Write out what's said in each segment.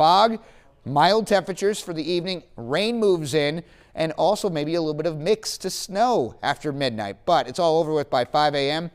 fog, mild temperatures for the evening, rain moves in, and also maybe a little bit of mix to snow after midnight. But it's all over with by 5 a.m.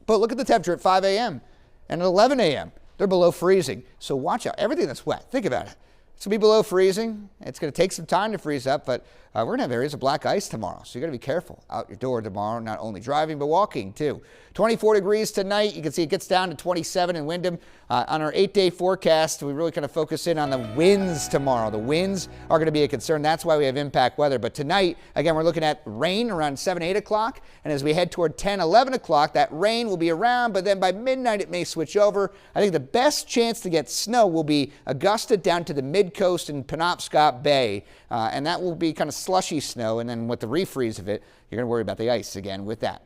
But look at the temperature at 5 a.m. and at 11 a.m. They're below freezing. So watch out. Everything that's wet, think about it. It's going to be below freezing. It's going to take some time to freeze up, but we're going to have areas of black ice tomorrow. So you got to be careful out your door tomorrow, not only driving, but walking too. 24 degrees tonight. You can see it gets down to 27 in Windham. On our 8-day forecast, we really kind of focus in on the winds tomorrow. The winds are going to be a concern. That's why we have impact weather. But tonight, again, we're looking at rain around 7, 8 o'clock. And as we head toward 10, 11 o'clock, that rain will be around, but then by midnight, it may switch over. I think the best chance to get snow will be Augusta down to the mid-coast and Penobscot Bay. And that will be kind of slushy snow. And then with the refreeze of it, you're going to worry about the ice again with that.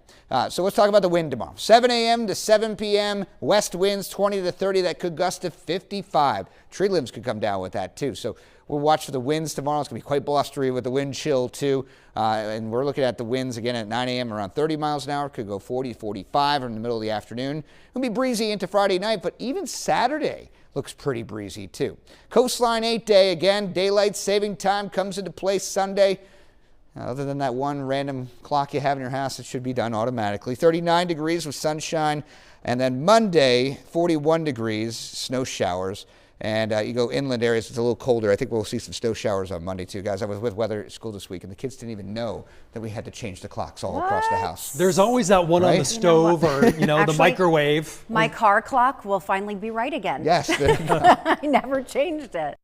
So let's talk about the wind tomorrow. 7 a.m. to 7 p.m. West winds 20 to 30. That could gust to 55. Tree limbs could come down with that too. So we'll watch for the winds tomorrow. It's going to be quite blustery with the wind chill too. And we're looking at the winds again at 9 a.m. around 30 miles an hour. Could go 40, 45 in the middle of the afternoon. It'll be breezy into Friday night, but even Saturday looks pretty breezy too. Coastline 8-day again. Daylight saving time comes into place Sunday. Other than that one random clock you have in your house, it should be done automatically. 39 degrees with sunshine. And then Monday, 41 degrees, snow showers. And you go inland areas, it's a little colder. I think we'll see some snow showers on Monday too, guys. I was with weather at school this week, and the kids didn't even know that we had to change the clocks all across the house. There's always that one on the stove or, actually, the microwave. My car clock will finally be right again. Yes. I never changed it.